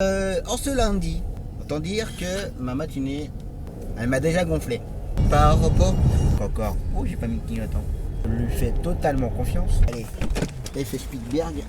En ce lundi, autant dire que ma matinée, elle m'a déjà gonflé. Pas un repos encore. Oh, j'ai pas mis de clignotant. Je lui fais totalement confiance. Allez, effet Spielberg.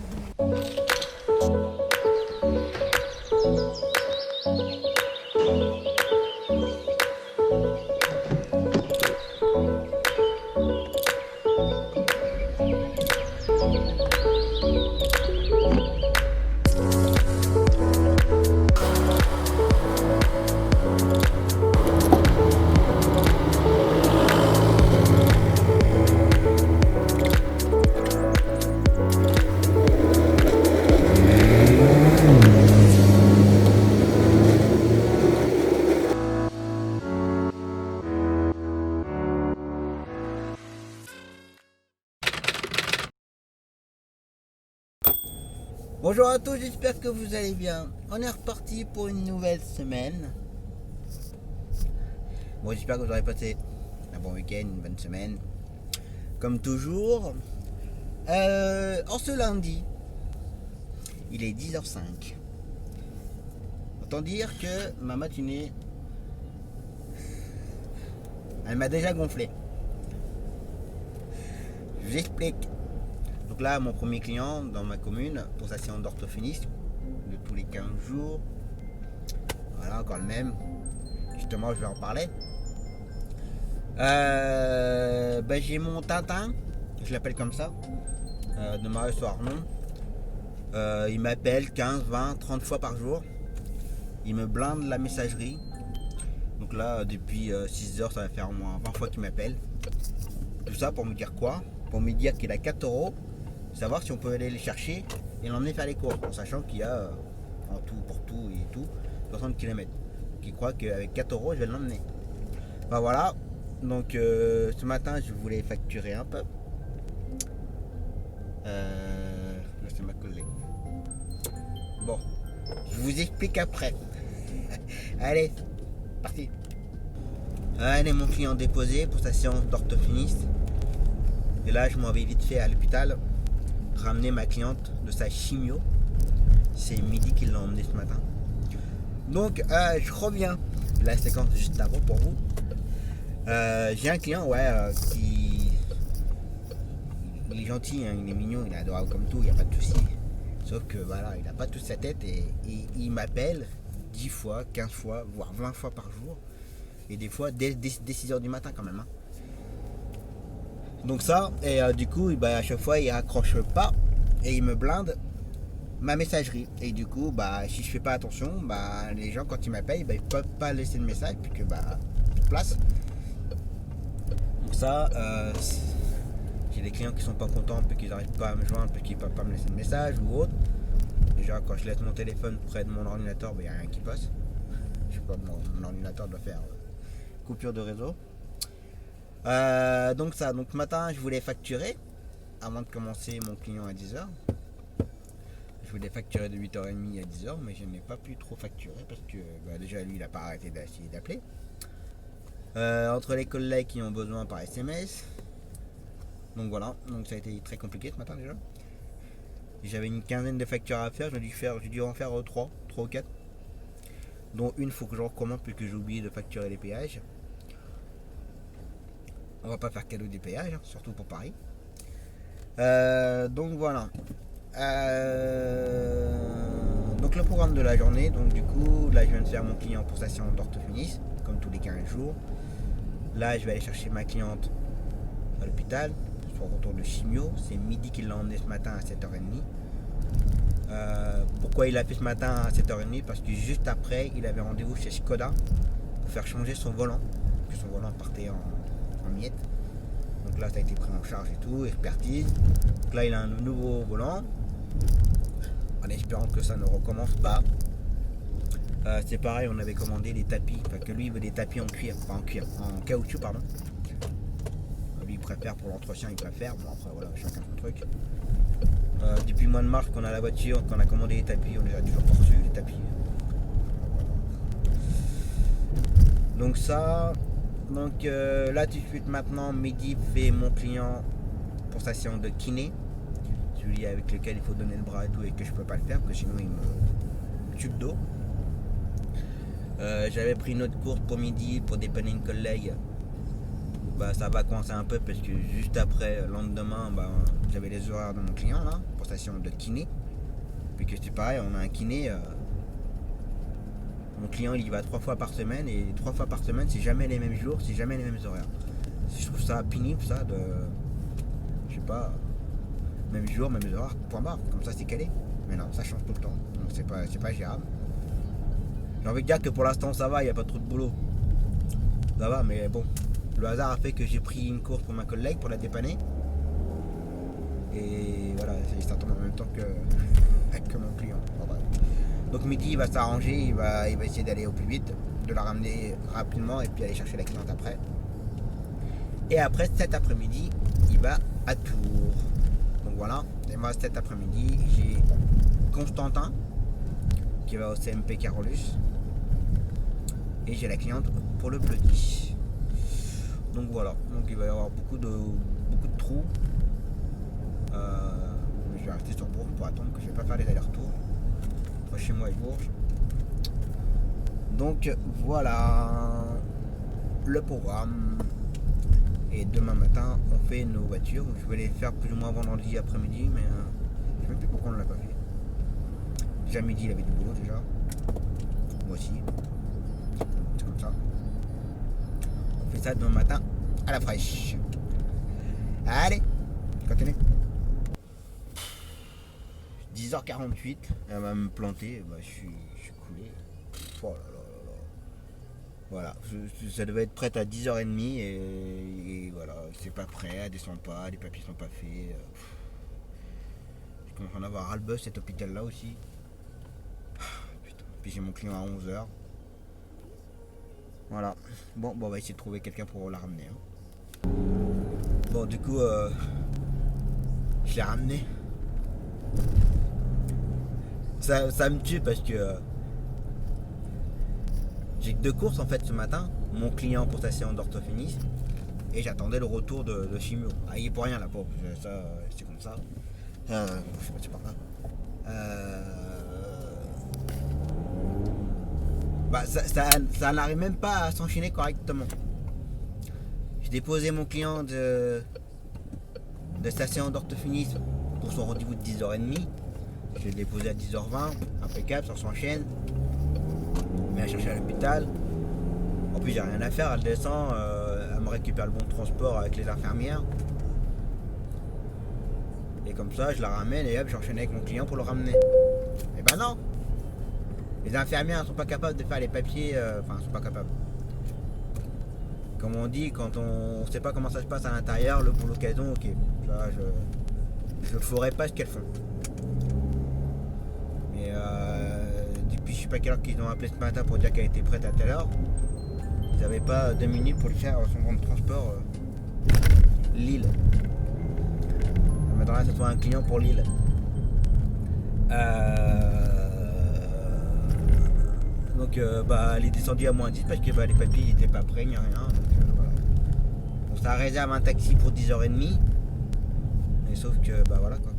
Bonjour à tous, j'espère que vous allez bien. On est reparti pour une nouvelle semaine. Bon, j'espère que vous aurez passé un bon week-end, une bonne semaine. Comme toujours. En ce lundi, il est 10h05. Autant dire que ma matinée, elle m'a déjà gonflé. Je vous explique. Donc là, mon premier client dans ma commune, pour sa séance d'orthophoniste, de tous les 15 jours. Voilà, encore le même. Justement, je vais en parler. J'ai mon Tintin, je l'appelle comme ça, de Marie Soirnon. Il m'appelle 15, 20, 30 fois par jour. Il me blinde la messagerie. Donc là, depuis 6 heures, ça va faire au moins 20 fois qu'il m'appelle. Tout ça pour me dire quoi? Pour me dire qu'il a 4 €. Savoir si on peut aller les chercher et l'emmener faire les courses, en sachant qu'il y a en tout, pour tout et tout, 60 km. Qui croit qu'avec 4 € je vais l'emmener. Bah voilà, donc ce matin je voulais facturer un peu. Là c'est ma collègue. Bon, je vous explique après. Allez, parti. Allez, mon client déposé pour sa séance d'orthophoniste. Et là je m'en vais vite fait à l'hôpital ramener ma cliente de sa chimio. C'est midi qu'il l'a emmené ce matin. Donc je reviens. La séquence juste avant pour vous. J'ai un client qui il est gentil, hein, il est mignon, il est adorable comme tout, il n'y a pas de souci. Sauf que voilà, il n'a pas toute sa tête et il m'appelle 10 fois, 15 fois, voire 20 fois par jour. Et des fois dès 6h du matin quand même. Hein. Donc ça, et du coup, à chaque fois, il raccroche pas et il me blinde ma messagerie. Et du coup, si je fais pas attention, les gens quand ils m'appellent, ils peuvent pas laisser le message puisque plus de place. Donc ça, j'ai des clients qui sont pas contents parce qu'ils n'arrivent pas à me joindre, parce qu'ils peuvent pas me laisser le message ou autre. Déjà, quand je laisse mon téléphone près de mon ordinateur, il n'y a rien qui passe. Je sais pas, mon ordinateur doit faire coupure de réseau. Donc ce matin je voulais facturer avant de commencer mon client à 10h. Je voulais facturer de 8h30 à 10h, mais je n'ai pas pu trop facturer parce que déjà lui il n'a pas arrêté d'appeler. Entre les collègues qui ont besoin par SMS. Donc voilà, donc ça a été très compliqué ce matin déjà. J'avais une quinzaine de factures à faire, j'ai dû en faire 3 ou 4. Dont une faut que je recommande puisque j'ai oublié de facturer les péages. On va pas faire cadeau des péages, hein, surtout pour Paris. Donc voilà. Donc le programme de la journée, donc du coup, là je viens de faire mon client pour sa séance d'orthophoniste, comme tous les 15 jours. Là je vais aller chercher ma cliente à l'hôpital, son retour de chimio. C'est midi qu'il l'a emmené ce matin à 7h30. Pourquoi il l'a fait ce matin à 7h30? Parce que juste après, il avait rendez-vous chez Skoda pour faire changer son volant. Parce que son volant partait en miettes. Donc là ça a été pris en charge et tout, expertise. Donc là il a un nouveau volant. En espérant que ça ne recommence pas. C'est pareil, on avait commandé des tapis, enfin que lui il veut des tapis en cuir, pas en cuir, en caoutchouc pardon. Lui il préfère pour l'entretien, il préfère, bon après voilà, chacun son truc. Depuis le mois de mars qu'on a la voiture, qu'on a commandé les tapis, on les a toujours pas reçus les tapis. Donc ça, donc là tout de suite maintenant, midi fait mon client pour sa séance de kiné. Celui avec lequel il faut donner le bras et tout et que je peux pas le faire parce que sinon il me tube d'eau. J'avais pris une autre course pour midi pour dépanner une collègue. Bah, ça va coincer un peu parce que juste après, le lendemain, bah, j'avais les horaires de mon client là, pour station de kiné. Puis que c'est pareil, on a un kiné. Mon client il y va 3 fois par semaine et 3 fois par semaine c'est jamais les mêmes jours, c'est jamais les mêmes horaires. Je trouve ça pénible ça de. Je sais pas. Même jour, même horaires, point barre, comme ça c'est calé. Mais non, ça change tout le temps. Donc c'est pas gérable. J'ai envie de dire que pour l'instant ça va, il n'y a pas trop de boulot. Ça va, mais bon. Le hasard a fait que j'ai pris une course pour ma collègue pour la dépanner. Et voilà, ça tombe en même temps que mon client. Bon, bref. Donc midi il va s'arranger, il va essayer d'aller au plus vite, de la ramener rapidement et puis aller chercher la cliente après. Et après cet après-midi, il va à Tours. Donc voilà, et moi cet après-midi, j'ai Constantin qui va au CMP Carolus. Et j'ai la cliente pour le Bloody. Donc voilà, donc il va y avoir beaucoup de trous. Je vais rester sur Bourges pour attendre que je vais pas faire les allers-retours entre chez moi et Bourges. Donc voilà le programme. Et demain matin on fait nos voitures. Je vais les faire plus ou moins vendredi après-midi, mais je ne sais même plus pourquoi on ne l'a pas fait. Déjà midi il avait du boulot déjà. Moi aussi. C'est comme ça. On fait ça demain matin à la fraîche. Allez, continue. 10h48, elle va me planter, bah, je suis coulé. Oh là là là là. Voilà, ça devait être prête à 10h30 et voilà, c'est pas prêt, elle descend pas, les papiers sont pas faits. Je commence à en avoir ras-le-bol cet hôpital là aussi. Putain. Puis j'ai mon client à 11h. Voilà, bon, on va essayer de trouver quelqu'un pour la ramener. Hein. Bon, du coup, je l'ai ramené. Ça me tue parce que j'ai que 2 courses en fait ce matin. Mon client pour sa séance d'orthophonisme et j'attendais le retour de chimio. Ah, il est pour rien la pauvre, ça c'est comme ça. Je sais pas, c'est pas grave. Bah, ça n'arrive même pas à s'enchaîner correctement. J'ai déposé mon client de sa séance d'orthophonisme pour son rendez-vous de 10h30. Je l'ai déposé à 10h20, impeccable, ça s'enchaîne. Mais elle chercher à l'hôpital. En plus, j'ai rien à faire, elle descend, elle me récupère le bon de transport avec les infirmières. Et comme ça, je la ramène et hop, j'enchaîne avec mon client pour le ramener. Et ben non! Les infirmières ne sont pas capables de faire les papiers, enfin, elles sont pas capables. Comme on dit, quand on ne sait pas comment ça se passe à l'intérieur, pour l'occasion, ok. Là, je ne ferai pas ce qu'elles font. Mais depuis je sais pas quelle heure qu'ils ont appelé ce matin pour dire qu'elle était prête à telle heure. Ils n'avaient pas 2 minutes pour le faire son grand transport Lille. Ça m'attendrait que ce soit un client pour Lille. Donc bah, elle est descendue à -10 parce que bah, les papiers n'étaient pas prêts, ni rien. Donc voilà. On s'est réservé un taxi pour 10h30. Mais sauf que bah voilà quoi.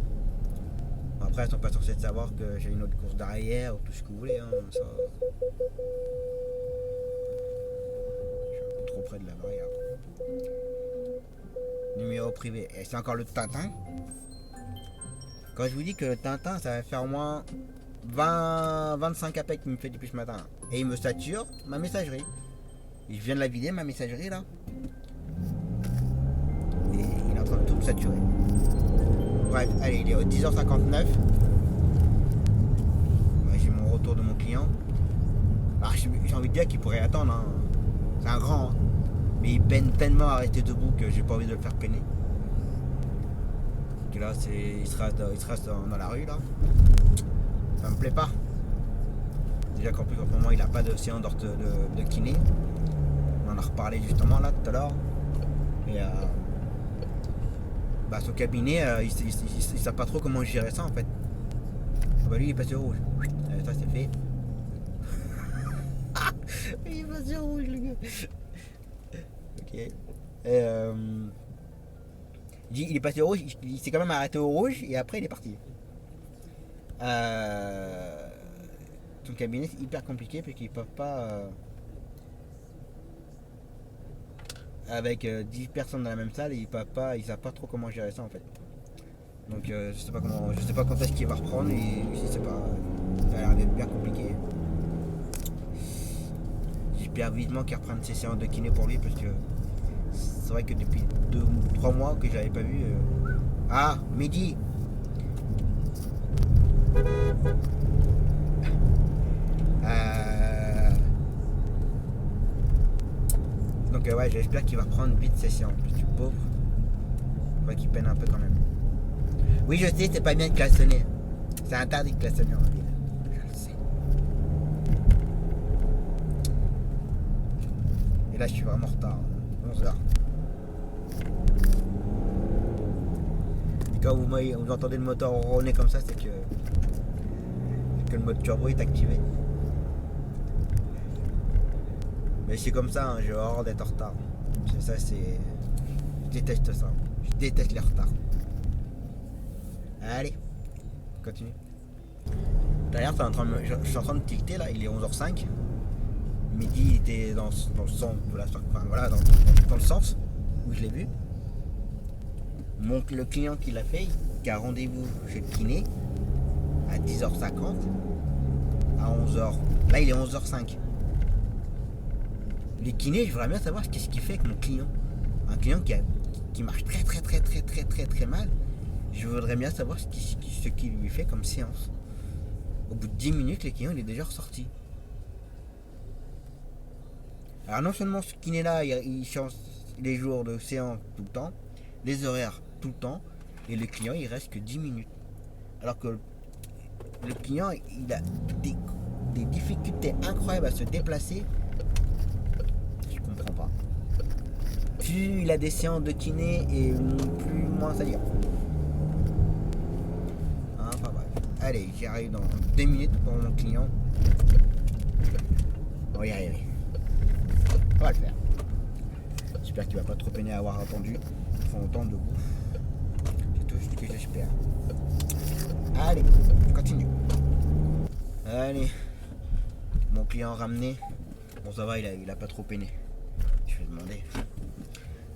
Après, elles sont pas censées savoir que j'ai une autre course derrière ou tout ce que vous voulez. Hein, ça... Je suis un peu trop près de la barrière. Numéro privé. Et c'est encore le Tintin. Quand je vous dis que le Tintin, ça va faire au moins 25 appels qu'il me fait depuis ce matin. Et il me sature ma messagerie. Et je viens de la vider, ma messagerie là. Et il est en train de tout me saturer. Bref, allez, il est à 10h59. J'ai mon retour de mon client. Alors, j'ai envie de dire qu'il pourrait attendre. Hein. C'est un grand. Hein. Mais il peine tellement à rester debout que j'ai pas envie de le faire peiner. Et là, il se reste dans la rue là. Ça me plaît pas. Déjà qu'en plus, en ce moment, il n'a pas de séance de kiné. On en a reparlé justement là tout à l'heure. Et bah, son cabinet, il ne savent pas trop comment gérer ça en fait. Bah, lui il est passé au rouge. Ça c'est fait. Il est passé au rouge le gars. Ok. Il est passé au rouge, il s'est quand même arrêté au rouge et après il est parti. ton cabinet, c'est hyper compliqué parce qu'ils peuvent pas avec 10 personnes dans la même salle et ils savent pas trop comment gérer ça en fait. Donc je sais pas quand est-ce qu'il va reprendre et je sais pas. Ça a l'air d'être bien compliqué. J'espère vivement qu'il reprenne ses séances de kiné pour lui parce que c'est vrai que depuis 2 ou 3 mois que je l'avais pas vu. Ah, Mehdi. Donc ouais, j'espère qu'il va reprendre vite ses séances. Parce que pauvre, je vois qu'il peine un peu quand même. Oui, je sais, c'est pas bien de klaxonner. C'est interdit de klaxonner en ville. Je le sais. Et là, je suis vraiment en retard. 11h. Et quand vous entendez le moteur ronronner comme ça, c'est que le mode turbo est activé. Mais c'est comme ça, hein, j'ai horreur d'être en retard. Ça, c'est... Je déteste ça. Je déteste les retards. Allez, continue. D'ailleurs, je suis en train de tilter là, il est 11h05. Mehdi il était dans le sens, dans le sens où je l'ai vu. Le client qui l'a fait, qui a rendez-vous chez le kiné à 10h50, à 11h. Là, il est 11h05. Les kinés, je voudrais bien savoir qu'est-ce qu'il fait avec mon client. Un client qui marche très mal. Je voudrais bien savoir ce qu'il lui fait comme séance. Au bout de 10 minutes, le client il est déjà ressorti. Alors non seulement ce kiné-là, il change les jours de séance tout le temps, les horaires tout le temps, et le client il reste que 10 minutes. Alors que le client il a des difficultés incroyables à se déplacer. Je comprends pas. Plus il a des séances de kiné et plus moins ça dire. Enfin bref. Allez, j'y arrive dans 2 minutes pour mon client. On va y arriver. On va le faire. J'espère qu'il va pas trop peiner à avoir attendu trop longtemps debout. C'est tout ce que j'espère. Allez, on continue. Allez. Mon client ramené. Bon ça va, il a pas trop peiné. Je vais demander.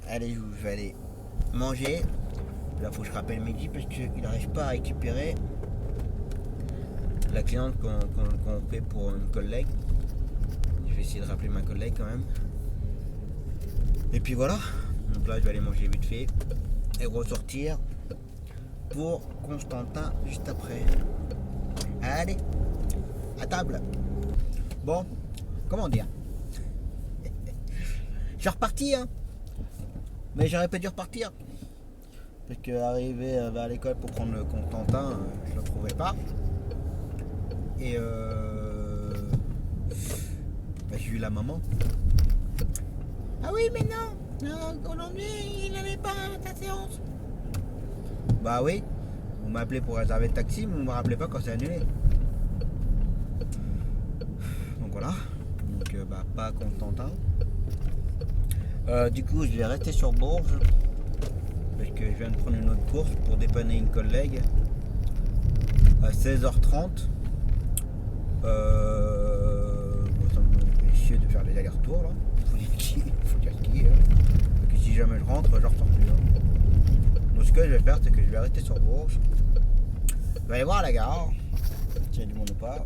Allez, je vais aller manger. Là faut que je rappelle Mehdi parce qu'il n'arrive pas à récupérer la cliente qu'on fait pour une collègue. Je vais essayer de rappeler ma collègue quand même. Et puis voilà. Donc là je vais aller manger vite fait et ressortir pour Constantin juste après. Allez, à table. Bon, comment dire. Je suis reparti hein. Mais j'aurais pas dû repartir. Parce qu'arriver à l'école pour prendre le Constantin, je le trouvais pas. Et j'ai eu la maman. Ah oui mais non, aujourd'hui il n'avait pas ta séance. Bah oui, vous m'appelez pour réserver le taxi, mais vous me rappelez pas quand c'est annulé. Donc voilà, donc pas Constantin. Du coup je vais rester sur Bourges. Parce que je viens de prendre une autre course pour dépanner une collègue à 16h30. Ça me fait chier de faire les allers-retours là. Faut dire qui. Donc si jamais je rentre, je ressors plus. Donc ce que je vais faire, c'est que je vais rester sur Bourges. Je vais aller voir à la gare, s'il y a du monde ou pas.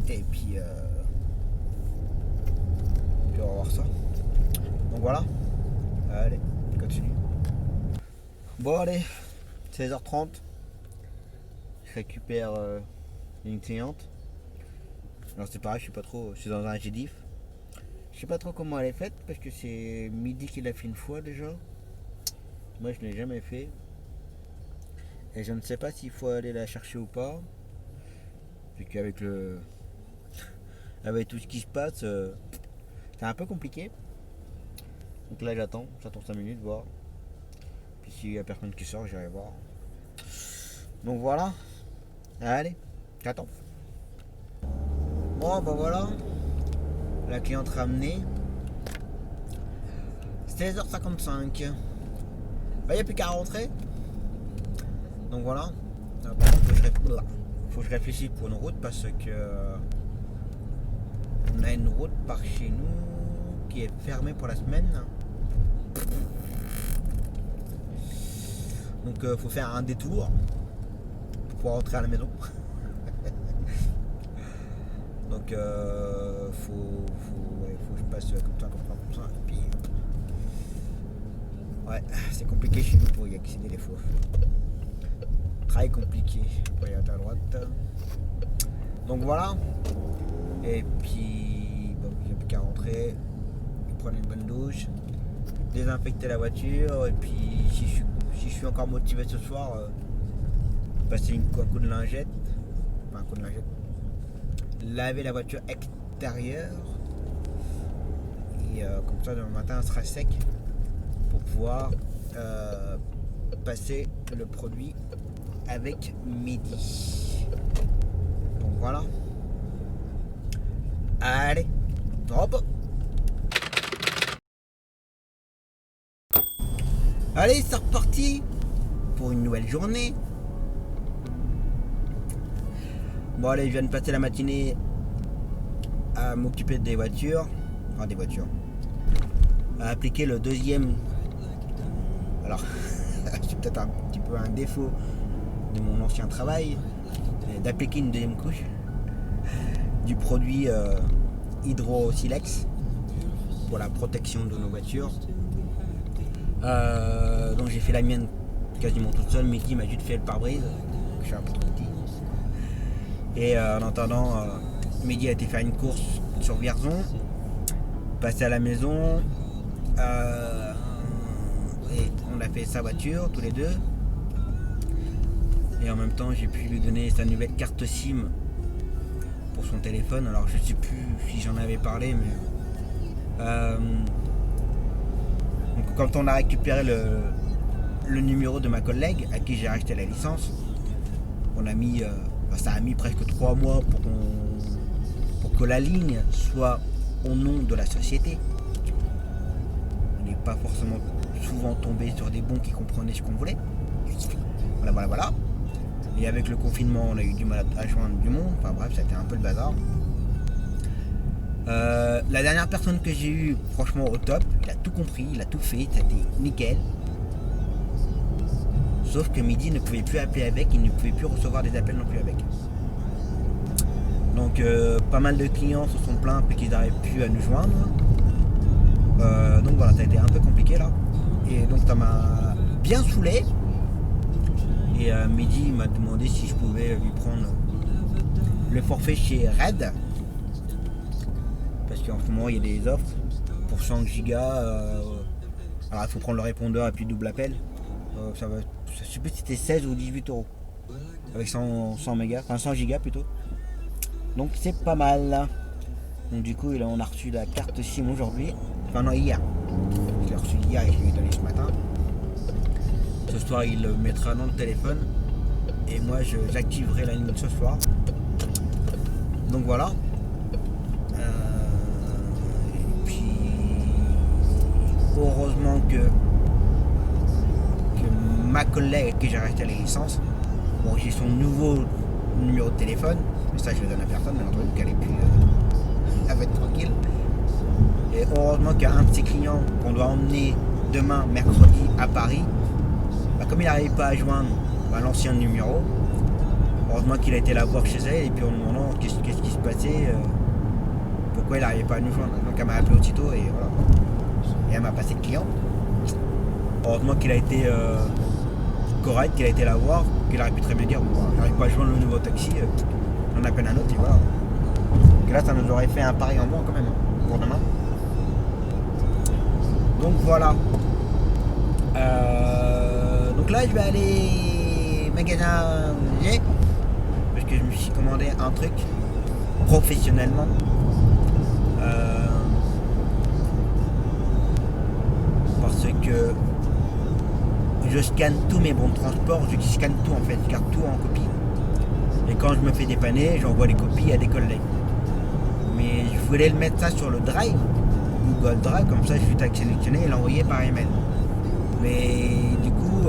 Et puis on va voir ça. Donc voilà. Allez, continue. Bon allez, 16h30, je récupère une cliente. Alors c'est pareil, je suis dans un GDIF. Je sais pas trop comment elle est faite parce que c'est Mehdi qui l'a fait une fois déjà. Moi je ne l'ai jamais fait. Et je ne sais pas s'il faut aller la chercher ou pas. Vu qu'avec avec tout ce qui se passe, c'est un peu compliqué. Donc là j'attends 5 minutes voir. Puis s'il n'y a personne qui sort, j'irai voir. Donc voilà. Allez, j'attends. Bon bah voilà. La cliente ramenée. 16h55. Bah, il n'y a plus qu'à rentrer. Donc voilà. Par contre, faut que je réfléchisse pour une route parce que a une route par chez nous qui est fermée pour la semaine. Donc faut faire un détour pour pouvoir rentrer à la maison. Donc faut que je passe comme ça. Et puis, ouais, c'est compliqué chez nous pour y accéder les fois. Très compliqué pour y aller à droite. Donc voilà. Et puis bon, il n'y a plus qu'à rentrer, prendre une bonne douche, désinfecter la voiture. Et puis si je suis encore motivé ce soir, passer un coup de lingette. Enfin un coup de lingette. Laver la voiture extérieure. Et comme ça demain matin elle sera sec pour pouvoir passer le produit avec midi. Donc voilà. Allez, hop. Allez, c'est reparti pour une nouvelle journée. Bon allez, je viens de passer la matinée à m'occuper des voitures. Enfin des voitures. À appliquer le deuxième. Alors, c'est peut-être un petit peu un défaut de mon ancien travail, d'appliquer une deuxième couche du produit Hydro-Silex pour la protection de nos voitures. Donc j'ai fait la mienne quasiment toute seule. Mehdi m'a juste fait le pare-brise, je suis un peu trop petit. Et en attendant, Mehdi a été faire une course sur Vierzon, passé à la maison, et on a fait sa voiture tous les deux. Et en même temps j'ai pu lui donner sa nouvelle carte SIM pour son téléphone. Alors je sais plus si j'en avais parlé, mais donc, quand on a récupéré le numéro de ma collègue à qui j'ai racheté la licence, on a mis ça a mis presque 3 mois pour que la ligne soit au nom de la société. On n'est pas forcément souvent tombé sur des bons qui comprenaient ce qu'on voulait. Voilà. Et avec le confinement, on a eu du mal à joindre du monde. Enfin bref, ça a été un peu le bazar. La dernière personne que j'ai eue, franchement au top, il a tout compris, il a tout fait, ça a été nickel. Sauf que Mehdi ne pouvait plus appeler avec, il ne pouvait plus recevoir des appels non plus avec. Donc pas mal de clients se sont plaints qu'ils n'arrivent plus à nous joindre. Donc voilà, ça a été un peu compliqué là. Et donc ça m'a bien saoulé. Et Mehdi m'a demandé si je pouvais lui prendre le forfait chez Red. Parce qu'en ce moment il y a des offres pour 100 gigas. Alors il faut prendre le répondeur et puis double appel. Ça va, je sais plus si c'était 16 ou 18 euros. Avec 100 mégas, enfin 100 gigas plutôt. Donc c'est pas mal. Donc du coup on a reçu la carte SIM aujourd'hui. Enfin non, hier. Je l'ai reçu hier et je l'ai donné ce matin. Ce soir il le mettra dans le téléphone. Et moi j'activerai la ligne ce soir. Donc voilà. Et puis heureusement que ma collègue à qui j'ai racheté la licence, bon j'ai son nouveau numéro de téléphone, mais ça je le donne à personne, bien entendu qu'elle est plus elle va être tranquille. Et heureusement qu'il y a un de ses clients qu'on doit emmener demain mercredi à Paris, comme il n'arrive pas à joindre l'ancien numéro, heureusement qu'il a été la voir chez elle et puis en demandant qu'est-ce qui se passait, pourquoi il n'arrivait pas à nous joindre. Donc elle m'a appelé aussitôt et voilà. Et elle m'a passé le client. Heureusement qu'il a été correct, qu'il a été la voir, qu'il aurait pu très bien dire bon, j'arrive pas à joindre le nouveau taxi, on appelle un autre et voilà. Donc là ça nous aurait fait un pari en moins quand même pour demain. Donc voilà. Donc là je vais aller magasin G parce que je me suis commandé un truc professionnellement. Parce que je scanne tous mes bons de transport, je scanne tout en fait, je garde tout en copie. Et quand je me fais dépanner, j'envoie les copies à des collègues. Mais je voulais le mettre ça sur le Drive, Google Drive, comme ça je suis sélectionné et l'envoyer par email. Mais du coup,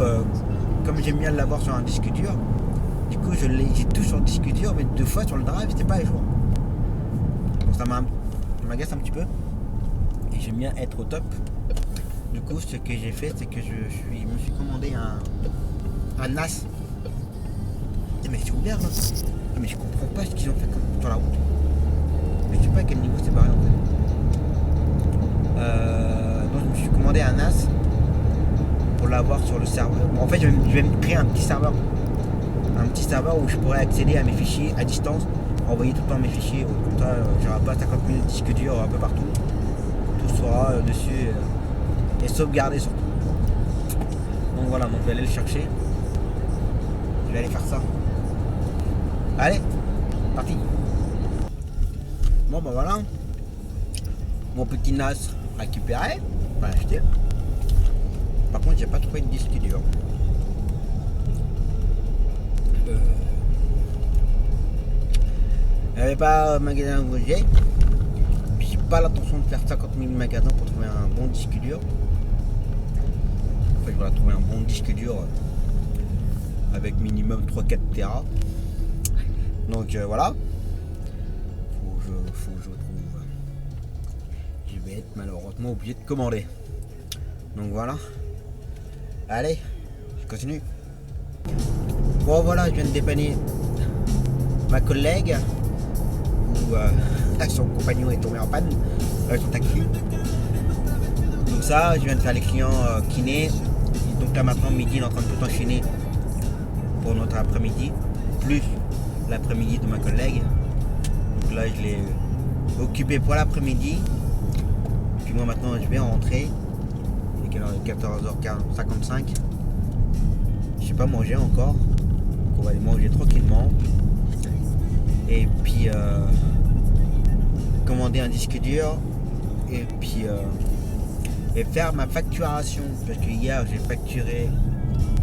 comme j'aime bien l'avoir sur un disque dur, du coup j'ai tout sur le disque dur, mais 2 fois sur le Drive, c'était pas à jour. Donc ça m'a m'agace un petit peu. Et j'aime bien être au top. Du coup, ce que j'ai fait, c'est que me suis commandé un NAS. Mais c'est ouvert là. Mais je comprends pas ce qu'ils ont fait sur la route. Je sais pas à quel niveau c'est barré en fait. Donc je me suis commandé un NAS pour l'avoir sur le serveur. En fait, je vais me créer un petit serveur. Un petit serveur où je pourrais accéder à mes fichiers à distance, envoyer tout le temps mes fichiers. Comme ça, j'aurai pas 50 000 disques durs un peu partout. Tout sera dessus et sauvegardé surtout. Donc voilà, donc je vais aller le chercher. Je vais aller faire ça. Allez, parti. Bon bah voilà. Mon petit NAS récupéré, pas acheté. Par contre, j'ai pas trouvé de disque dur. Il n'y avait pas de magasin où j'ai. Puis j'ai pas l'intention de faire 50 000 magasins pour trouver un bon disque dur. En fait, je vais trouver un bon disque dur avec minimum 3-4 Tera. Donc voilà. Faut que je trouve. Je vais être malheureusement obligé de commander. Donc voilà. Allez, je continue. Bon voilà, je viens de dépanner ma collègue où son compagnon est tombé en panne avec son taxi. Donc ça, je viens de faire les clients kinés. Et donc là maintenant midi, il est en train de tout enchaîner pour notre après-midi, plus l'après-midi de ma collègue. Donc là je l'ai occupé pour l'après-midi. Puis moi maintenant je vais rentrer. Il est quelle heure? 14h55. Je sais pas manger encore. Donc on va aller manger tranquillement. Et puis commander un disque dur. Et puis et faire ma facturation. Parce que hier j'ai facturé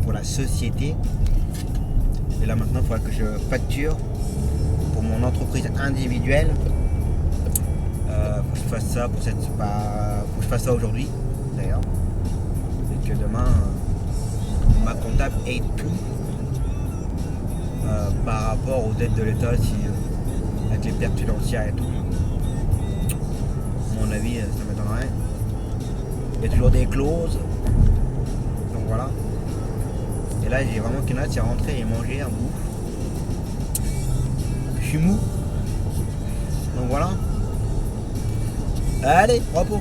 pour la société. Et là maintenant il faudra que je facture pour mon entreprise individuelle. Faut que je fasse ça pour faut que je fasse ça aujourd'hui d'ailleurs. Et que demain ma comptable ait tout par rapport aux dettes de l'État avec les pertes financières et tout. À mon avis ça m'étonnerait. Il y a toujours des clauses. Donc voilà. Et là j'ai vraiment qu'une hâte, c'est rentrer et manger un bout. Je suis mou. Donc voilà. Allez, repos.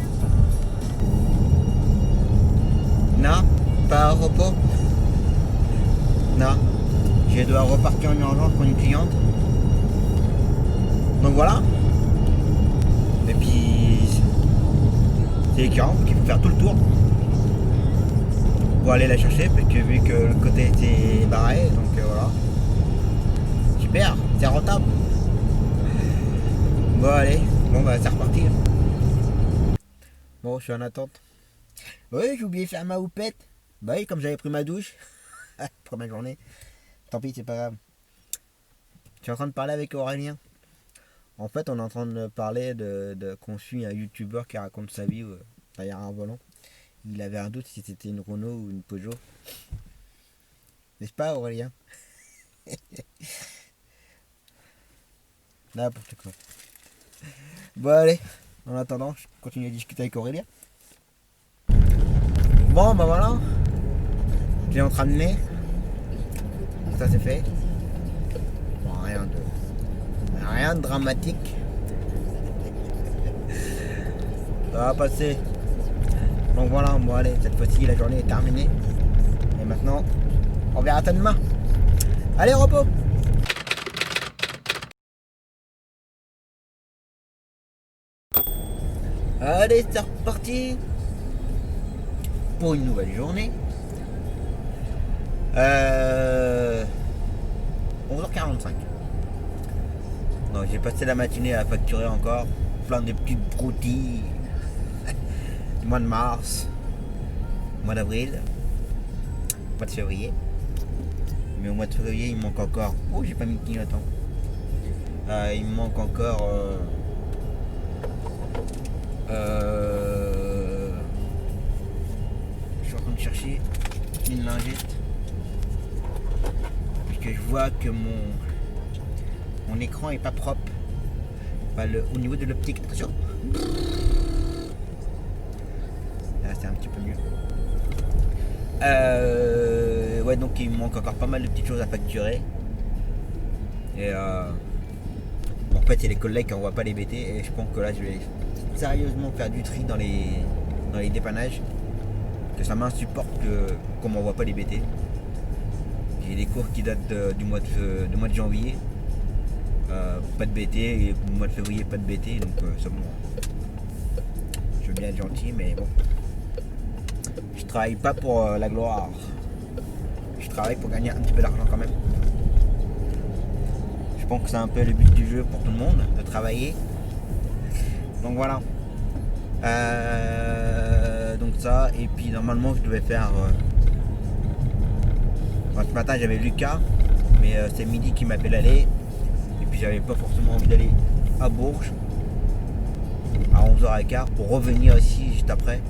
Non, pas un repos. Non. Je dois repartir en urgence pour une cliente. Donc voilà. Et puis c'est écœurant, il faut faire tout le tour pour aller la chercher, parce que vu que le côté était barré, donc voilà. Super, c'est rentable. Bon allez, bon bah c'est reparti. Bon, je suis en attente. Oui, j'ai oublié de faire ma houppette. Bah oui, comme j'avais pris ma douche. Première journée. Tant pis, c'est pas grave. Je suis en train de parler avec Aurélien. En fait, on est en train de parler qu'on suit un youtubeur qui raconte sa vie derrière un volant. Il avait un doute si c'était une Renault ou une Peugeot. N'est-ce pas, Aurélien? N'importe quoi. Bon, allez. En attendant, je continue à discuter avec Aurélien. Bon, bah voilà. J'ai en train de mener. Ça c'est fait. Bon, rien de dramatique. Ça va passer. Donc voilà, bon allez, cette fois-ci la journée est terminée. Et maintenant, on verra ça demain. Allez, repos. Allez, c'est reparti pour une nouvelle journée. 11h45. Donc j'ai passé la matinée à facturer encore plein de petites broutilles du mois de mars, mois d'avril, mois de février. Mais au mois de février il me manque encore. Oh, j'ai pas mis de clignotant. Il me manque encore je suis en train de chercher une lingette puisque je vois que mon écran est pas propre. pas au niveau de l'optique. Attention. Là c'est un petit peu mieux. Ouais, donc il me manque encore pas mal de petites choses à facturer. Et en fait, c'est les collègues qui n'envoient pas les BT. Et je pense que là, je vais sérieusement faire du tri dans les dépannages. Que ça m'insupporte qu'on m'envoie pas les BT. J'ai des cours qui datent du mois de janvier. Pas de BT. Et au mois de février, pas de BT. Donc, c'est bon. Je veux bien être gentil, mais bon. Je travaille pas pour la gloire. Je travaille pour gagner un petit peu d'argent quand même. Je pense que c'est un peu le but du jeu pour tout le monde, de travailler. Donc voilà. Donc ça, et puis normalement je devais faire... ce matin j'avais Lucas, mais c'est midi qui m'appelle aller. Et puis j'avais pas forcément envie d'aller à Bourges à 11h15 pour revenir ici juste après.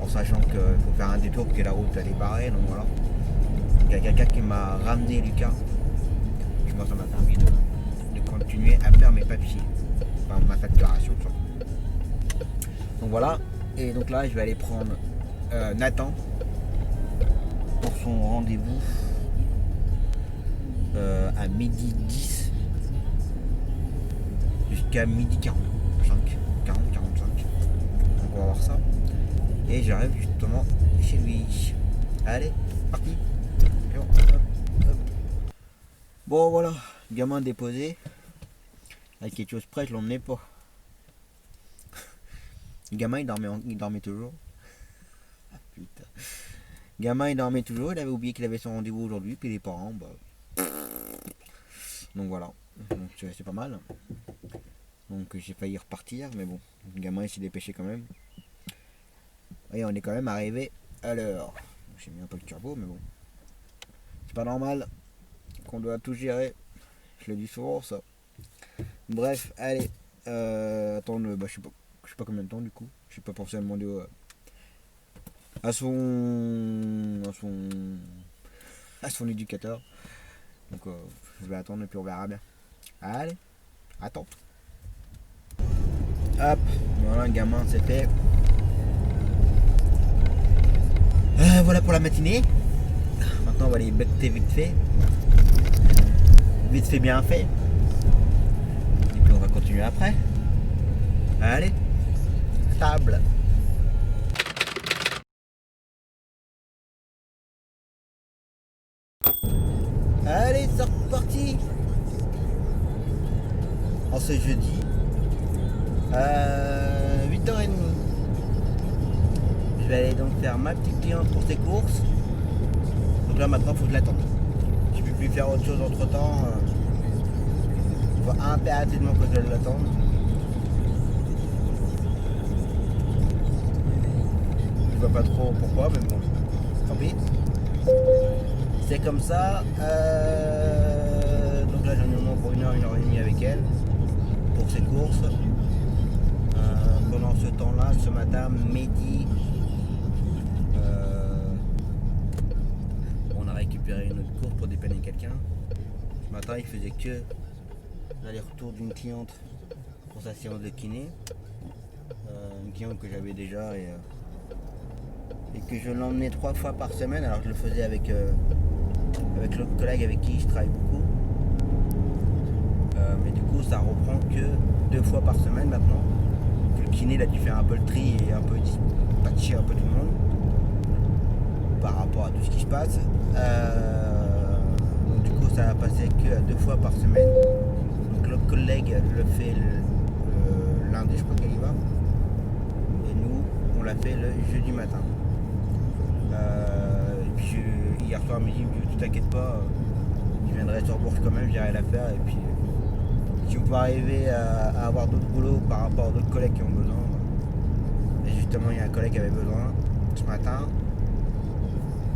En sachant qu'il faut faire un détour, que la route elle est barrée, donc voilà. Il y a quelqu'un qui m'a ramené Lucas. Et moi ça m'a permis de continuer à faire mes papiers. Enfin ma facturation. Donc voilà. Et donc là je vais aller prendre Nathan pour son rendez-vous à midi 10 jusqu'à midi 45. Donc on va voir ça. Et j'arrive justement chez lui. Allez, parti. Bon voilà, gamin déposé. Avec quelque chose près, je l'emmenais pas. Le gamin il dormait toujours. Ah putain. Le gamin il dormait toujours, il avait oublié qu'il avait son rendez-vous aujourd'hui, puis les parents, bah. Donc voilà. Donc c'est pas mal. Donc j'ai failli repartir, mais bon. Le gamin il s'est dépêché quand même. Et on est quand même arrivé à l'heure. J'ai mis un peu le turbo, mais bon. C'est pas normal qu'on doit tout gérer. Je le dis souvent ça. Bref, allez. Attends, bah, je sais pas combien de temps du coup. J'ai pas pensé à demander à son éducateur. Donc je vais attendre et puis on verra bien. Allez, attends. Hop, voilà, le gamin c'est fait. Voilà pour la matinée. Maintenant on va aller becter vite fait. Vite fait bien fait. Et puis on va continuer après. Allez, table. Allez, c'est reparti. En ce jeudi 8h30. Je vais aller donc faire ma petite cliente pour ses courses. Donc là maintenant il faut que je l'attende. Je ne peux plus faire autre chose entre temps. Il faut impérativement que je l'attende. Je vois pas trop pourquoi, mais bon, tant pis. C'est comme ça. Donc là j'en ai au moins pour 1h et demie avec elle. Pour ses courses. Pendant ce temps-là, ce matin, midi, on a récupéré une autre course pour dépanner quelqu'un. Ce matin, il faisait que l'aller-retour d'une cliente pour sa séance de kiné. Une cliente que j'avais déjà et que je l'emmenais 3 fois par semaine. Alors je le faisais avec l'autre collègue avec qui je travaille beaucoup. Mais du coup, ça reprend que 2 fois par semaine maintenant. Le kiné il a dû faire un peu le tri et un peu dispatcher un peu tout le monde par rapport à tout ce qui se passe. Donc du coup ça va passer que 2 fois par semaine. Donc l'autre collègue le fait le lundi, je crois qu'elle y va. Et nous on l'a fait le jeudi matin. Et puis hier soir midi, tu t'inquiète pas, je viendrai sur Bourges quand même, j'irai la faire. Et puis si on peut arriver à avoir d'autres boulots par rapport à d'autres collègues qui ont besoin. Et justement, il y a un collègue qui avait besoin ce matin.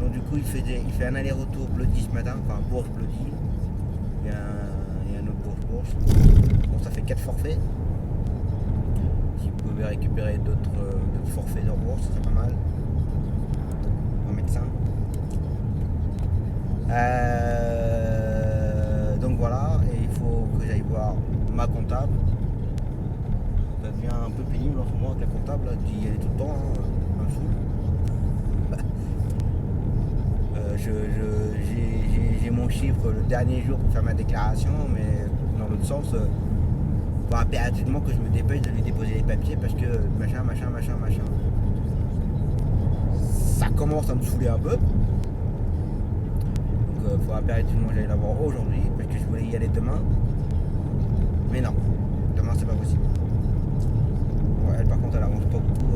Donc du coup, il fait un aller-retour Bloody ce matin, enfin Bourges Bloody. Il y a un autre Bourges. Bon, ça fait 4 forfaits. Si vous pouvez récupérer d'autres forfaits dans Bourges, ça serait pas mal. En médecin. Donc voilà, et il faut que j'aille voir ma comptable peu pénible en ce moment avec la comptable, là, d'y aller tout le temps, hein, un fou. J'ai mon chiffre le dernier jour pour faire ma déclaration, mais dans l'autre sens, il faut impérativement que je me dépêche de lui déposer les papiers parce que machin. Ça commence à me saouler un peu. Donc il faut impérativement que j'aille la voir aujourd'hui parce que je voulais y aller demain. Mais non, demain c'est pas possible. Ouais, elle par contre elle avance pas beaucoup.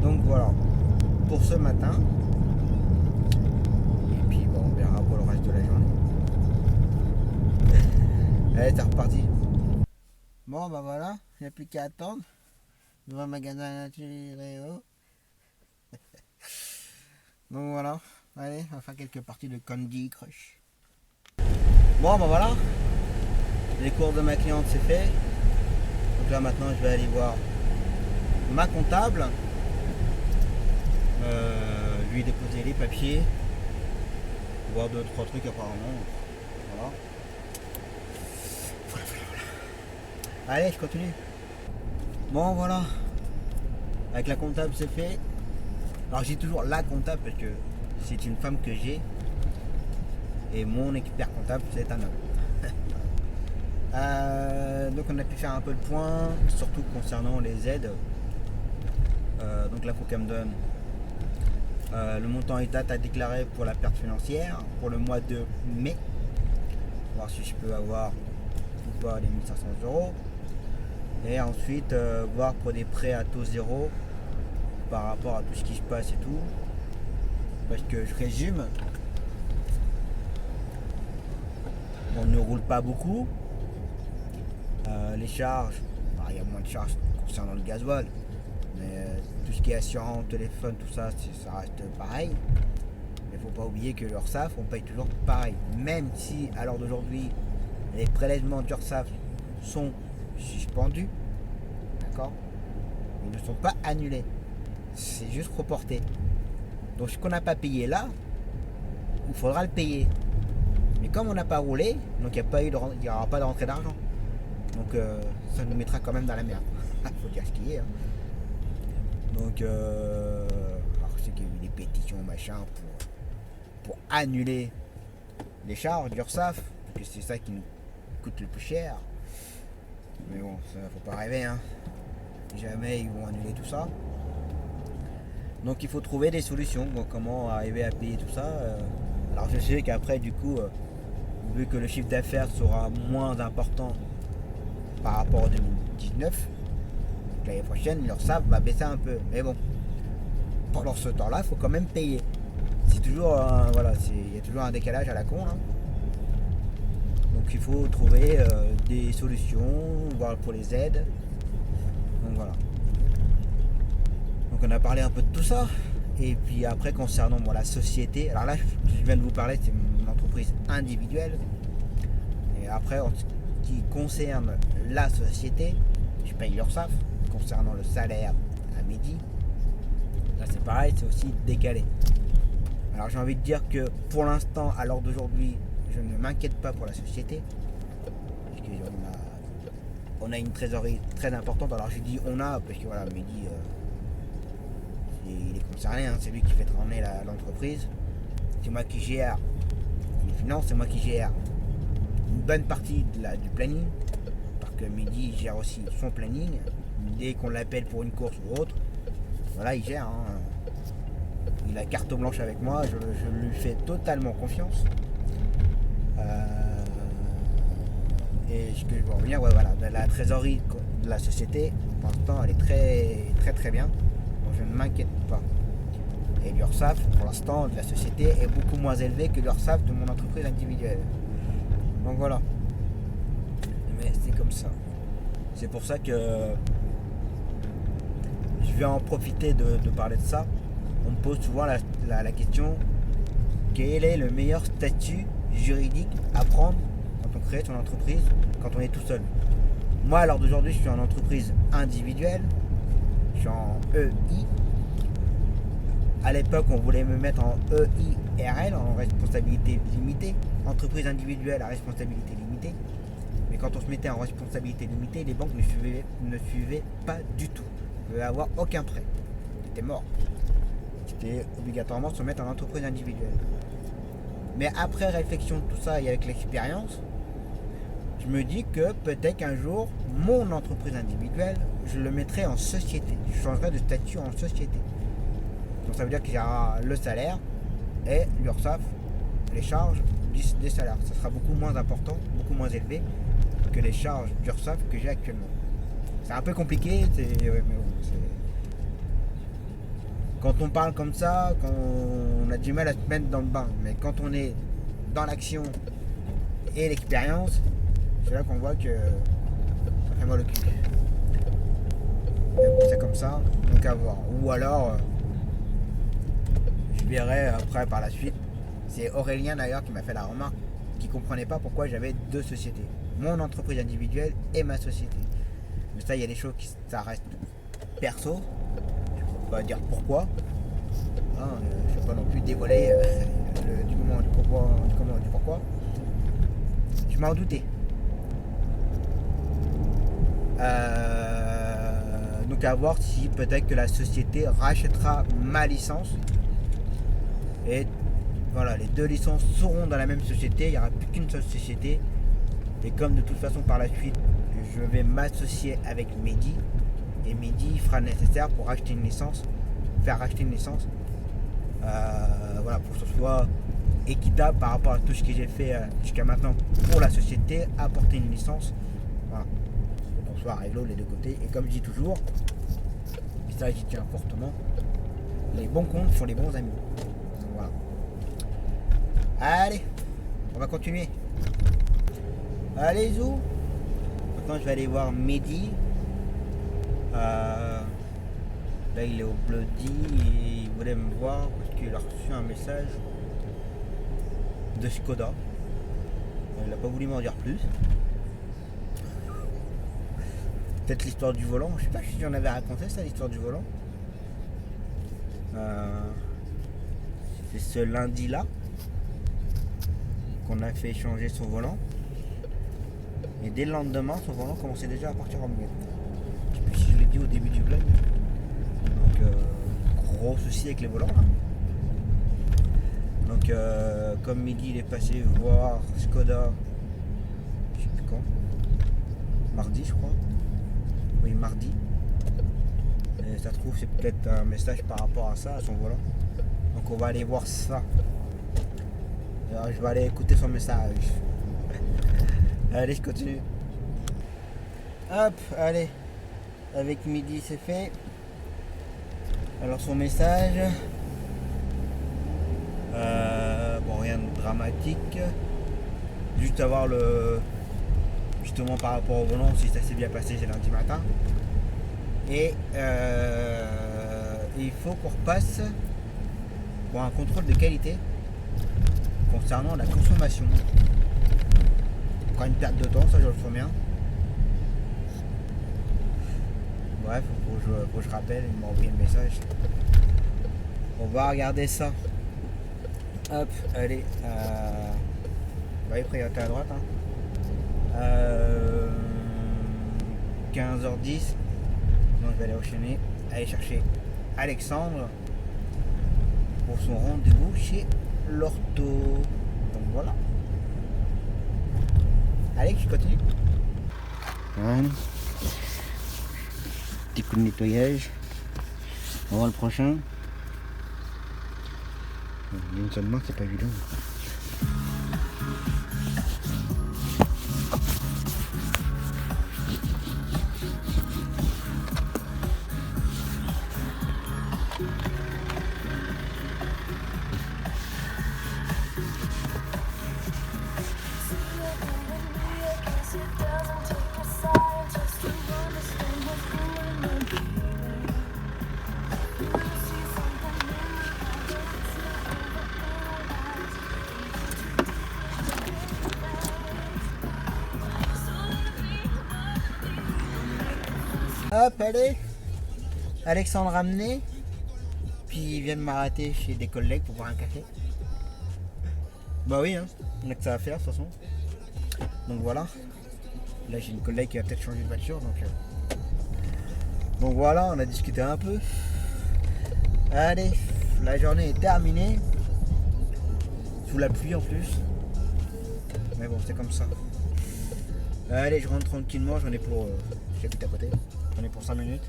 Donc voilà, pour ce matin. Et puis bon, on verra pour le reste de la journée. Allez, c'est reparti. Bon bah voilà, il n'y a plus qu'à attendre. Devant le magasin Naturéo. Donc voilà, allez, on va faire quelques parties de Candy Crush. Bon bah voilà, les cours de ma cliente c'est fait. Donc là maintenant je vais aller voir ma comptable, lui déposer les papiers, voir 2-3 trucs apparemment. Voilà. Allez, je continue. Bon voilà, avec la comptable c'est fait. Alors j'ai toujours la comptable parce que c'est une femme que j'ai et mon expert comptable c'est un homme. Donc on a pu faire un peu le point, surtout concernant les aides. Donc là il faut qu'elle me donne le montant état à déclarer pour la perte financière pour le mois de mai. Voir si je peux avoir ou pas les 1500 €. Et ensuite voir pour des prêts à taux zéro par rapport à tout ce qui se passe et tout. Parce que je résume, on ne roule pas beaucoup. Les charges, il y a moins de charges concernant le gasoil. Mais tout ce qui est assurance, téléphone, tout ça, ça reste pareil. Mais il ne faut pas oublier que l'URSSAF, on paye toujours pareil. Même si à l'heure d'aujourd'hui, les prélèvements d'URSSAF sont suspendus, d'accord, ils ne sont pas annulés, c'est juste reporté. Donc ce qu'on n'a pas payé là, il faudra le payer. Mais comme on n'a pas roulé, donc il n'y aura pas de rentrée d'argent. Donc ça nous mettra quand même dans la merde. Faut dire ce qu'il y a. Donc alors je sais qu'il y a eu des pétitions machin pour annuler les charges d'URSSAF, parce que c'est ça qui nous coûte le plus cher. Mais bon, ça faut pas rêver, hein. Jamais ils vont annuler tout ça. Donc il faut trouver des solutions, bon, comment arriver à payer tout ça. Alors je sais qu'après du coup, vu que le chiffre d'affaires sera moins important par rapport au 2019, l'année prochaine l'URSSAF va baisser un peu. Mais bon, pendant ce temps-là, il faut quand même payer. C'est toujours voilà, il y a toujours un décalage à la con, hein. Donc il faut trouver des solutions, voir pour les aides. Donc voilà. Donc on a parlé un peu de tout ça. Et puis après concernant la société, alors là je viens de vous parler, c'est une entreprise individuelle. Et après en ce qui concerne la société, je paye l'URSSAF. Concernant le salaire à midi, là c'est pareil, c'est aussi décalé. Alors j'ai envie de dire que pour l'instant, à l'heure d'aujourd'hui, je ne m'inquiète pas pour la société, parce qu'on a une trésorerie très importante. Alors j'ai dit on a, parce que voilà, Mehdi, il est concerné, hein, c'est lui qui fait tourner l'entreprise. C'est moi qui gère les finances, c'est moi qui gère une bonne partie du planning, parce que Mehdi gère aussi son planning. Dès qu'on l'appelle pour une course ou autre, voilà, il gère, hein. Il a carte blanche avec moi, je lui fais totalement confiance. Et ce que je veux revenir, ouais, voilà, la trésorerie de la société, pour l'instant, elle est très très bien. Donc je ne m'inquiète pas. Et l'URSSAF, pour l'instant, de la société est beaucoup moins élevée que l'URSSAF de mon entreprise individuelle. Donc voilà. Mais c'est comme ça. C'est pour ça que je vais en profiter de parler de ça. On me pose souvent la question, quel est le meilleur statut juridique à prendre quand on crée son entreprise, quand on est tout seul. Moi, à l'heure d'aujourd'hui, je suis en entreprise individuelle, je suis en EI. À l'époque, on voulait me mettre en EIRL, en responsabilité limitée, entreprise individuelle à responsabilité limitée. Mais quand on se mettait en responsabilité limitée, les banques ne suivaient pas du tout. On ne pouvait avoir aucun prêt. C'était mort. C'était obligatoirement se mettre en entreprise individuelle. Mais après réflexion de tout ça et avec l'expérience, je me dis que peut-être qu'un jour, mon entreprise individuelle, je le mettrai en société. Je changerai de statut en société. Donc ça veut dire qu'il y aura le salaire et l'URSSAF, les charges des salaires. Ça sera beaucoup moins important, beaucoup moins élevé que les charges d'URSSAF que j'ai actuellement. C'est un peu compliqué, mais bon, quand on parle comme ça, quand on a du mal à se mettre dans le bain. Mais quand on est dans l'action et l'expérience, c'est là qu'on voit que ça fait mal au cul. C'est comme ça, donc à voir. Ou alors, je verrai après par la suite. C'est Aurélien d'ailleurs qui m'a fait la remarque, qui ne comprenait pas pourquoi j'avais deux sociétés. Mon entreprise individuelle et ma société. Mais ça, il y a des choses qui ça reste perso. Je ne peux pas dire pourquoi. Je ne vais pas non plus dévoiler du pourquoi. Je m'en doutais. Donc à voir si peut-être que la société rachètera ma licence. Et voilà, les deux licences seront dans la même société. Il n'y aura plus qu'une seule société. Et comme de toute façon par la suite, je vais m'associer avec Mehdi. Et Mehdi fera le nécessaire pour acheter une licence. Faire racheter une licence. Voilà, pour que ce soit équitable par rapport à tout ce que j'ai fait jusqu'à maintenant pour la société, apporter une licence. Voilà. Pour qu'on soit réglo les deux côtés. Et comme je dis toujours, et ça j'y tiens fortement, les bons comptes font les bons amis. Voilà. Allez, on va continuer. Allez Zou. Maintenant je vais aller voir Mehdi. Là il est au Bloody et il voulait me voir parce qu'il a reçu un message de Skoda. Il n'a pas voulu m'en dire plus. Peut-être l'histoire du volant. Je sais pas si j'en avais raconté ça, l'histoire du volant. C'est ce lundi là qu'on a fait changer son volant. Et dès le lendemain, son volant commençait déjà à partir en miettes. Je sais plus si je l'ai dit au début du vlog. Donc gros souci avec les volants là. Donc comme Mehdi il est passé voir Skoda, je sais plus quand, mardi je crois. Oui, mardi. Et ça se trouve c'est peut-être un message par rapport à ça, à son volant. Donc on va aller voir ça. Alors je vais aller écouter son message. Allez, je continue. Hop, allez. Avec Mehdi c'est fait. Alors son message. Bon, rien de dramatique. Juste avoir le. Justement par rapport au volant, si ça s'est bien passé, c'est lundi matin. Et il faut qu'on repasse pour un contrôle de qualité concernant la consommation. Encore une perte de temps, ça je le sens bien. Bref, faut que je rappelle, il m'a envoyé le message. On va regarder ça. Hop, allez. Après il y a à droite. 15h10. Donc je vais aller enchaîner. Aller chercher Alexandre pour son rendez-vous chez l'ortho. Donc voilà. Allez, je continue. Voilà. Petit coup de nettoyage. On va voir le prochain. D'une seule main, c'est pas évident. Hop, allez. Alexandre ramené. Puis il vient de m'arrêter chez des collègues pour boire un café. Bah oui, hein. On a que ça à faire de toute façon. Donc voilà. Là j'ai une collègue qui va peut-être changer de voiture donc voilà, on a discuté un peu. Allez, la journée est terminée. Sous la pluie en plus. Mais bon, c'est comme ça. Allez, je rentre tranquillement, j'en ai pour... j'habite à côté. J'en ai pour 5 minutes.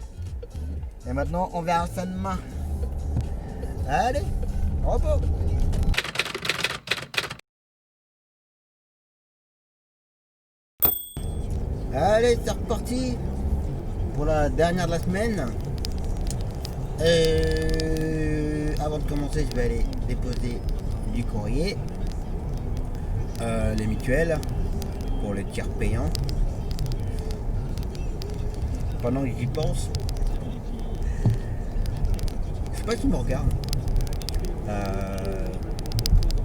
Et maintenant, on verra ça demain. Allez, repos. Allez, c'est reparti pour la dernière de la semaine. Avant de commencer, je vais aller déposer du courrier, les mutuelles pour le tiers payant. Pendant que j'y pense, je sais pas qui me regarde.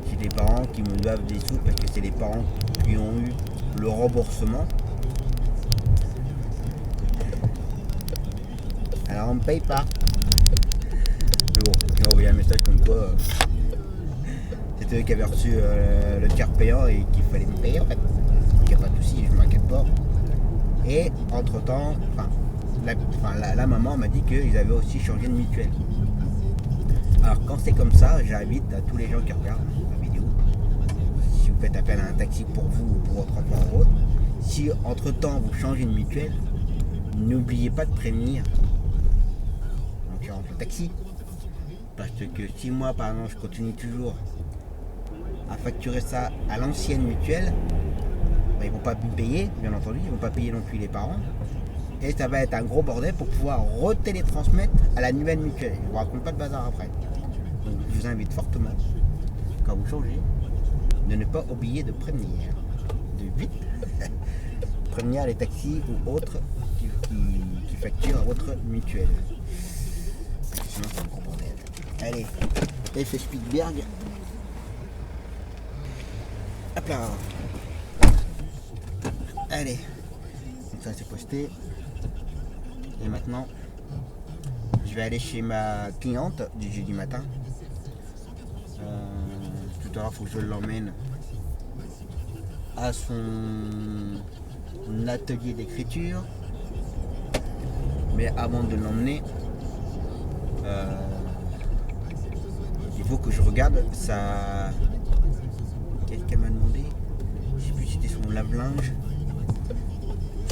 J'ai des parents qui me doivent des sous parce que c'est les parents qui ont eu le remboursement. Alors on me paye pas. Mais bon, j'ai envoyé un message comme quoi c'était eux qui avaient reçu le tiers payant et qu'il fallait me payer en fait. Donc il n'y a pas de souci, je m'inquiète pas. Et entre temps, la maman m'a dit qu'ils avaient aussi changé de mutuelle. Alors quand c'est comme ça, j'invite à tous les gens qui regardent la vidéo, si vous faites appel à un taxi pour vous ou pour votre enfant ou autre, si entre temps vous changez de mutuelle, n'oubliez pas de prévenir le taxi. Parce que si moi par exemple je continue toujours à facturer ça à l'ancienne mutuelle, ils vont pas me payer, bien entendu, ils vont pas payer non plus les parents. Et ça va être un gros bordel pour pouvoir retélétransmettre à la nouvelle mutuelle. Je vous raconte pas de bazar après. Donc je vous invite fortement, quand vous changez, de ne pas oublier de prévenir. De vite prévenir les taxis ou autres qui facturent à votre mutuelle. Sinon c'est un gros bordel. Allez, FS Spitzberg. Hop là. Allez. Donc ça c'est posté. Et maintenant, je vais aller chez ma cliente du jeudi matin. Tout à l'heure, il faut que je l'emmène à son atelier d'écriture. Mais avant de l'emmener, il faut que je regarde sa... Quelqu'un m'a demandé, je sais plus si c'était son lave-linge,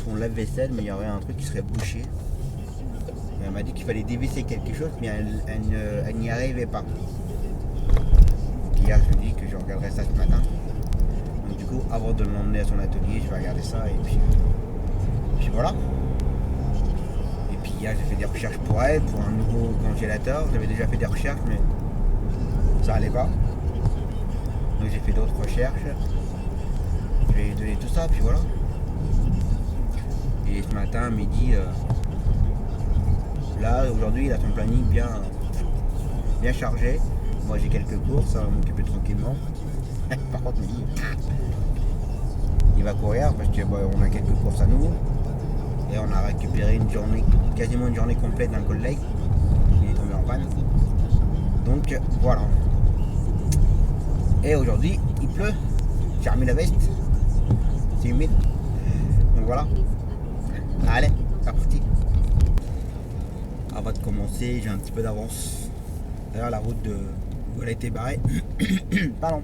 son lave-vaisselle, mais il y aurait un truc qui serait bouché. Et elle m'a dit qu'il fallait dévisser quelque chose, mais elle n'y arrivait pas. Donc hier, je lui ai dit que je regarderais ça ce matin. Donc du coup, avant de l'emmener à son atelier, je vais regarder ça et puis voilà. Et puis hier, j'ai fait des recherches pour elle, pour un nouveau congélateur. J'avais déjà fait des recherches, mais ça allait pas. Donc j'ai fait d'autres recherches. Je vais lui donner tout ça, puis voilà. Et ce matin, midi, là, aujourd'hui, il a son planning bien chargé. Moi, j'ai quelques courses, ça va m'occuper tranquillement. Par contre, midi, il va courir parce qu'on a quelques courses à nous. Et on a récupéré quasiment une journée complète d'un collègue. Il est tombé en panne. Donc, voilà. Et aujourd'hui, il pleut. J'ai remis la veste. C'est humide. Donc voilà. Allez, c'est parti. Avant de commencer, j'ai un petit peu d'avance. D'ailleurs, la route où elle a été barrée, pardon,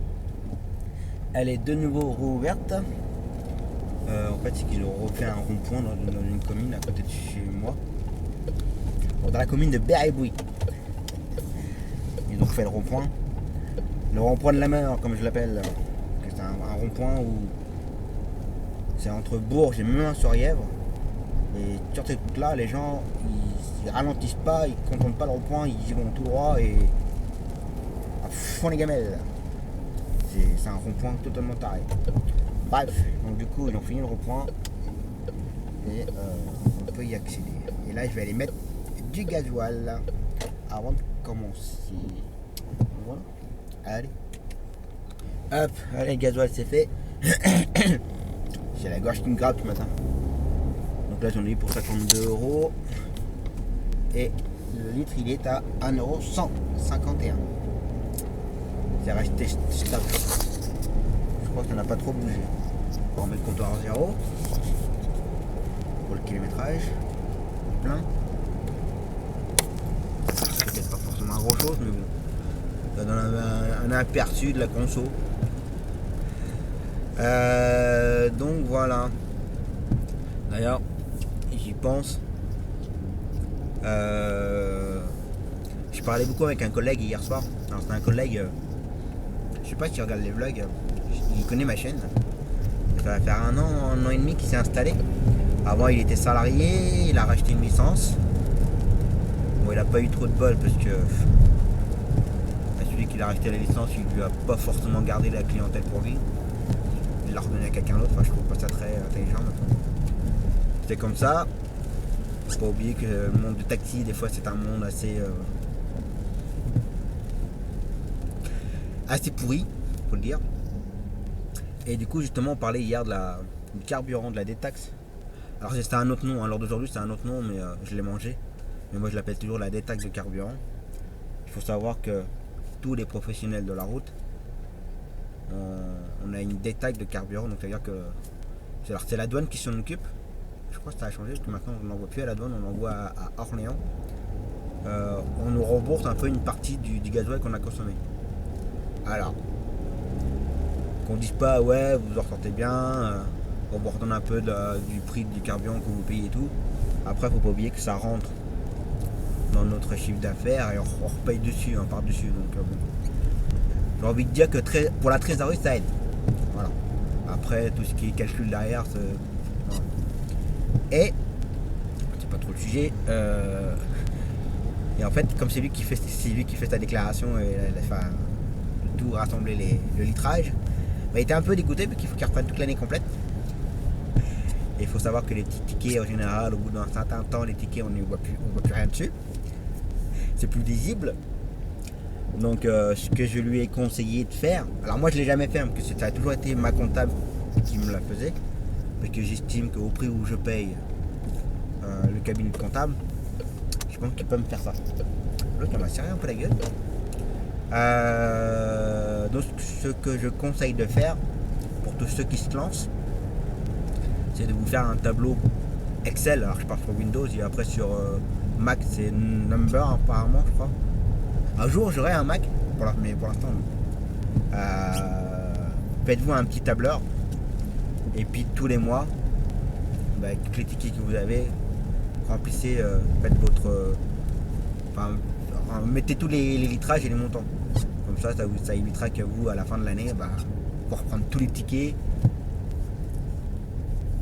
elle est de nouveau rouverte. En fait, c'est qu'ils ont refait un rond-point dans une commune à côté de chez moi. Bon, dans la commune de Berribouy. Ils ont fait le rond-point. Le rond-point de la mer, comme je l'appelle. C'est un rond-point où c'est entre Bourges et Meun-sur-Yèvre. Et sur cette route-là, les gens, ils ralentissent pas, ils ne contournent pas le rond-point, ils y vont tout droit et à fond les gamelles. C'est un rond-point totalement taré. Bref, donc du coup, ils ont fini le rond-point et on peut y accéder. Et là, je vais aller mettre du gasoil avant de commencer. Voilà. Allez. Hop, allez, le gasoil c'est fait. J'ai la gorge qui me gratte ce matin. Donc là j'en ai eu pour 52 €. Et le litre il est à 1,151 €. C'est resté stable. Je crois que ça n'a pas trop bougé. On va remettre le compteur à 0. kilométrage. Plein. Peut-être pas forcément grand chose, mais bon. Ça donne un aperçu de la conso. Donc voilà. D'ailleurs, j'y pense. Je parlais beaucoup avec un collègue hier soir. Alors c'est un collègue, je sais pas s'il regarde les vlogs, il connaît ma chaîne. Ça va faire un an et demi qu'il s'est installé. Avant il était salarié, il a racheté une licence. Bon, il a pas eu trop de bol parce que celui qui a racheté la licence, il lui a pas forcément gardé la clientèle pour lui. Il l'a redonné à quelqu'un d'autre. Enfin, je trouve pas ça très intelligent maintenant. C'est comme ça. Faut pas oublier que le monde du taxi, des fois, c'est un monde assez pourri, faut le dire. Et du coup, justement, on parlait hier du carburant, de la détaxe. Alors, c'était un autre nom. À l'heure d'aujourd'hui, c'est un autre nom, mais je l'ai mangé. Mais moi, je l'appelle toujours la détaxe de carburant. Il faut savoir que tous les professionnels de la route, on a une détaxe de carburant. Donc, c'est-à-dire que c'est la douane qui s'en occupe. Je crois que ça a changé parce que maintenant on n'envoie plus à la douane, on l'envoie à Orléans. On nous rembourse un peu une partie du gasoil qu'on a consommé. Alors, qu'on dise pas ouais vous en ressortez bien, on vous redonne un peu du prix du carburant que vous payez et tout. Après faut pas oublier que ça rentre dans notre chiffre d'affaires et on repaye dessus, par dessus. Donc bon. J'ai envie de dire que pour la trésorerie ça aide. Voilà. Après tout ce qui est calcul derrière, voilà. Et c'est pas trop le sujet. Et en fait, comme c'est lui qui fait sa déclaration et de tout rassembler le litrage, il était un peu dégoûté parce qu'il faut qu'il reprenne toute l'année complète. Et il faut savoir que les petits tickets en général, au bout d'un certain temps, les tickets on ne voit plus rien dessus. C'est plus lisible. Donc ce que je lui ai conseillé de faire, alors moi je l'ai jamais fait parce que ça a toujours été ma comptable qui me la faisait. Parce que j'estime qu'au prix où je paye le cabinet de comptable, je pense qu'il peut me faire ça. L'autre, il m'a serré un peu la gueule. Donc, ce que je conseille de faire pour tous ceux qui se lancent, c'est de vous faire un tableau Excel. Alors, je parle sur Windows et après sur Mac, c'est Number apparemment, je crois. Un jour, j'aurai un Mac, mais pour l'instant, non. Faites-vous un petit tableur. Et puis tous les mois, avec les tickets que vous avez, remplissez, faites mettez tous les litrages et les montants. Comme ça évitera que vous, à la fin de l'année, pour reprendre tous les tickets.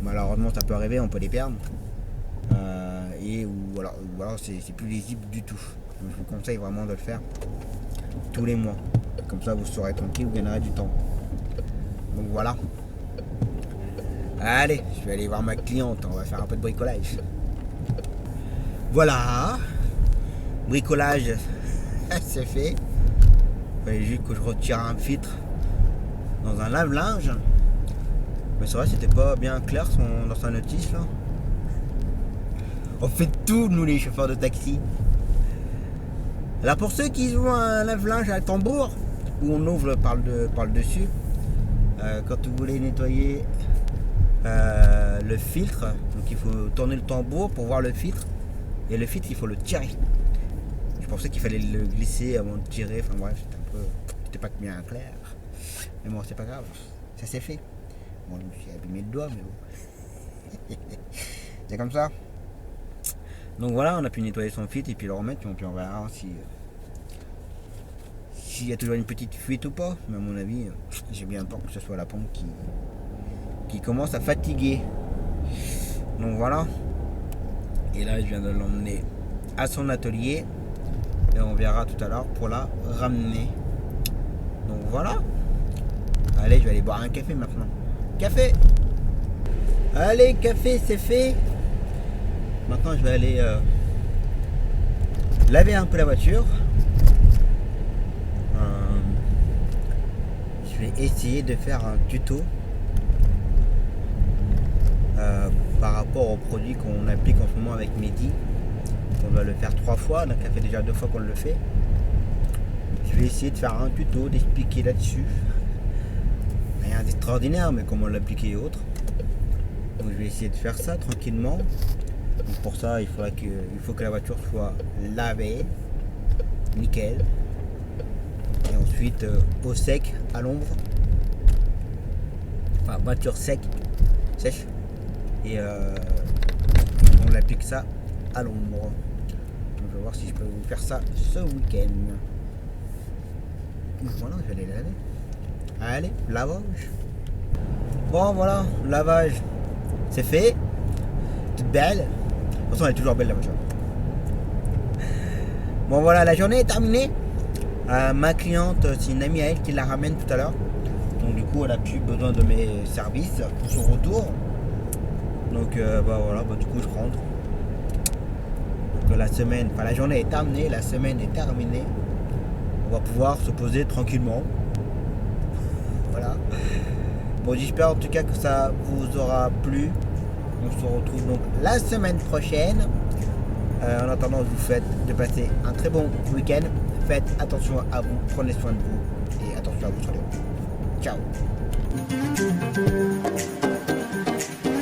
Malheureusement, ça peut arriver, on peut les perdre. Ou alors c'est plus lisible du tout. Donc, je vous conseille vraiment de le faire tous les mois. Comme ça, vous serez tranquille, vous gagnerez du temps. Donc voilà. Allez, je vais aller voir ma cliente, on va faire un peu de bricolage. Voilà. Bricolage, c'est fait. Il fallait juste que je retire un filtre dans un lave-linge. Mais c'est vrai, c'était pas bien clair dans sa notice là. On fait tout, nous les chauffeurs de taxi. Alors pour ceux qui ont un lave-linge à tambour, où on ouvre par le dessus, quand vous voulez nettoyer le filtre, donc il faut tourner le tambour pour voir le filtre, et le filtre il faut le tirer. Je pensais qu'il fallait le glisser avant de tirer, enfin bref, c'était pas bien clair, mais bon c'est pas grave, ça s'est fait. Bon, je me suis abîmé le doigt, mais bon. C'est comme ça. Donc voilà, on a pu nettoyer son filtre et puis le remettre, puis on verra s'il y a toujours une petite fuite ou pas. Mais à mon avis, j'ai bien peur que ce soit la pompe qui commence à fatiguer. Donc voilà. Et là, je viens de l'emmener à son atelier. Et on verra tout à l'heure pour la ramener. Donc voilà. Allez, je vais aller boire un café maintenant. Café! Allez, café, c'est fait. Maintenant, je vais aller laver un peu la voiture. Je vais essayer de faire un tuto par rapport aux produits qu'on applique en ce moment avec Mehdi. On doit le faire 3 fois, donc ça fait déjà 2 fois qu'on le fait. Je vais essayer de faire un tuto, d'expliquer là-dessus. Rien d'extraordinaire, mais comment l'appliquer et autres. Donc je vais essayer de faire ça tranquillement. Donc pour ça, il faut que la voiture soit lavée, nickel. Et ensuite au sec, à l'ombre. Enfin, voiture sèche. Et on applique ça à l'ombre. Donc, je vais voir si je peux vous faire ça ce week-end. Voilà, je vais aller laver. Allez, lavage. Bon, voilà, lavage, c'est fait. Toute belle. De toute façon, elle est toujours belle la voiture. Bon, voilà, la journée est terminée. Ma cliente, c'est une amie à elle qui la ramène tout à l'heure. Donc, du coup, elle a plus besoin de mes services pour son retour. Donc, voilà, du coup, je rentre. Donc, la journée est terminée, la semaine est terminée. On va pouvoir se poser tranquillement. Voilà. Bon, j'espère en tout cas que ça vous aura plu. On se retrouve donc la semaine prochaine. En attendant, je vous souhaite de passer un très bon week-end. Faites attention à vous, prenez soin de vous et attention à vous sur les routes. Ciao.